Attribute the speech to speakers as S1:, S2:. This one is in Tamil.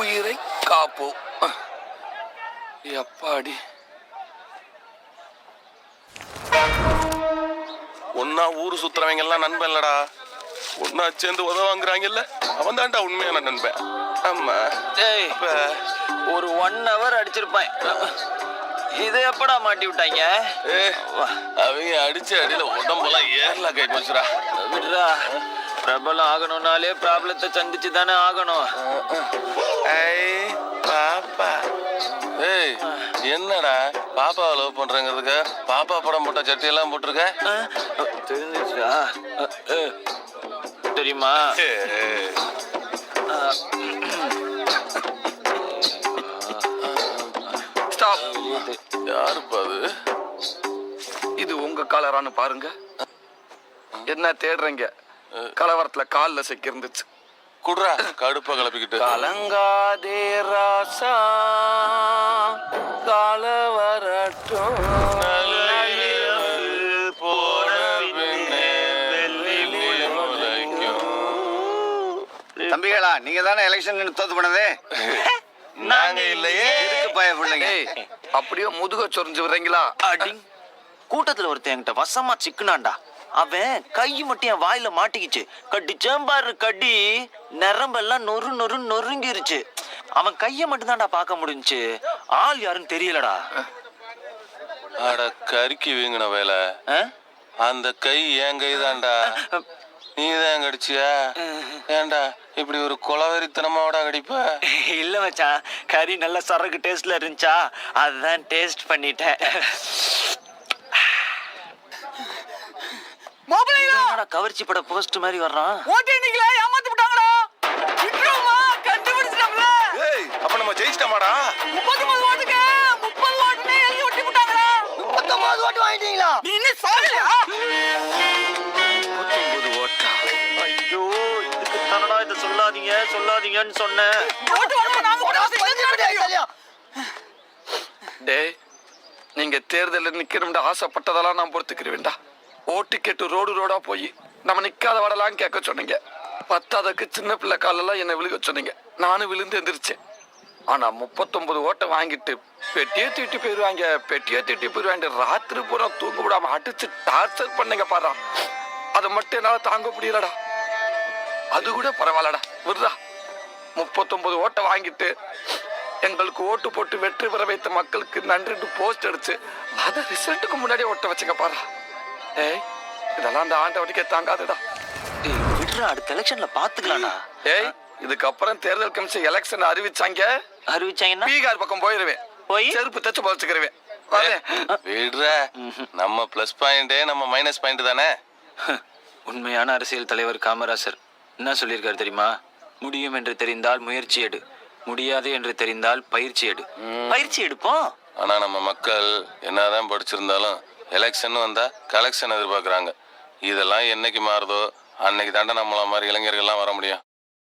S1: உயிரை காப்போம். எப்பாடி ஒன்னா ஊரு சுத்துறவங்க எல்லாம் நண்பன் இல்லடா, ஒன்னா சேர்ந்து உதவாங்கிறாங்கல்ல, அவன் தான்டா உண்மையான நண்பன். ஆமா
S2: ஒரு 1 hour அடிச்சிருப்பான். இதை எப்படா மாட்டி விட்டாங்க?
S1: அவங்க அடிச்ச அடியில உடம்பெல்லாம் ஏறல கை போச்சுடா.
S2: விடுறா, பிரபலம் ஆகணும்னாலே ப்ராப்ளத்தை சந்திச்சு தானே ஆகணும்.
S1: பாப்பா ஏய் என்னடா பாப்பாவை லவ் பண்றங்கிறதுக்கு பாப்பா படம் போட்ட சட்டியெல்லாம் போட்டிருக்க?
S2: தெரிஞ்சிச்சுடா. தெரியுமா?
S1: யாருப்பா அது?
S3: இது உங்க காலரான்னு பாருங்க. என்ன தேடுறீங்க? கலவரத்துல கால்ல சிக்கி இருந்துச்சு.
S1: குடுறா கடுப்பா கிளப்பிக்கிட்டு.
S3: கலங்காதே ராசா காலவரட்டும்
S4: தம்பிகளா, நீங்க தானே எலெக்ஷன் தோத்து போனது?
S1: நாங்க இல்லையே.
S4: பிள்ளைங்க
S3: அப்படியே முதுக சொரிஞ்சு விடுறீங்களா?
S2: கூட்டத்துல ஒருத்தன் என்கிட்ட வசமா சிக்குனாண்டா. அவன் கை மட்டும் என் வாயில மாட்டிக்கிச்சு. கட்டி சேம்பாரு கடி நரம்பெல்லாம் நொறு நொறு நொறுங்கிருச்சு. அவன் கைய மட்டும் தான்டா பார்க்க முடிஞ்சுச்சு. ஆள் யாருன்னு தெரியலடா.
S1: அட கறிக்கு வீங்கின வேலை. அந்த கை என் கை தான்டா. நீதான் கடிச்சியா? ஏண்டா இப்படி ஒரு கொலவெறித்தனமாவோட கடிப்ப?
S2: இல்ல மச்சான், கறி நல்ல சரக்கு டேஸ்ட்ல இருந்துச்சா, அதுதான் டேஸ்ட் பண்ணிட்டேன். கவர்ச்சி பட போஸ்ட் மாதிரி வர்றான்.
S1: அப்ப நம்ம ஜெயிச்சிட்டோமாடா?
S2: 30 ஓட்டு வாங்கிட்டீங்களா? ஐயோ, இதுக்கு தானடா இதை சொல்லாதீங்கன்னு சொன்னேன்.
S3: டேய், நீங்க தேர்தலில் நிக்கணும்னு ஆசைப்பட்டதெல்லாம் நான் பொறுத்துக்கிறேன்டா. ஓட்டு கேட்டு ரோடு ரோடா போய் நம்ம நிக்காத வடலாம் கேட்க சொன்னீங்க. பத்தாதக்கு சின்ன பிள்ளை காலெல்லாம் என்னை விழுக சொன்னீங்க. நானும் விழுந்து எந்திரிச்சேன். ஆனா 39 ஓட்டை வாங்கிட்டு பெட்டியே தூட்டி போயிருவாங்க. ராத்திரி பூரா தூங்க விடாம அடிச்சு டார்ச்சர் பண்ணீங்க பாரா. அதை மட்டும் என்னால தாங்க முடியலடா. அது கூட பரவாயில்லடா, விடுறா. 39 ஓட்டை வாங்கிட்டு எங்களுக்கு ஓட்டு போட்டு வெற்றி பெற வைத்த மக்களுக்கு நன்றிட்டு போஸ்ட் அடிச்சு அதை ரிசல்ட்டுக்கு முன்னாடியே ஓட்ட வச்சுங்க பாரா. ஏய், இதெல்லாம் அந்த ஆண்டவனுக்கே தாங்காதுடா.
S2: விடுறா, அடுத்த எலெக்ஷன்ல பாத்துக்கலாம்டா.
S3: ஏய், இதுக்கப்புறம் தேர்தல் கமிஷன் எலெக்ஷன் அறிவிச்சாங்கன்னா பீகார் பக்கம் போயிருவேன். போய் செருப்பு தச்சு போச்சுக்கிறவேன்.
S1: விடுறா, நம்ம பிளஸ் பாயிண்டே நம்ம மைனஸ் பாயிண்ட் தானே.
S2: உண்மையான அரசியல் தலைவர் காமராசர் என்ன சொல்லியிருக்காரு தெரியுமா? முடியும் என்று தெரிந்தால் முயற்சி எடு, முடியாது என்று தெரிந்தால் பயிற்சி எடு. பயிற்சி எடுப்போம்.
S1: ஆனா நம்ம மக்கள் என்னதான் படிச்சிருந்தாலும் எலெக்ஷன் வந்தா கலெக்ஷன் எதிர்பார்க்கறாங்க. இதெல்லாம் என்னைக்கு மாறுதோ அன்னைக்கு தாண்டா நம்மள மாதிரி இளைஞர்கள்லாம் வர முடியும்.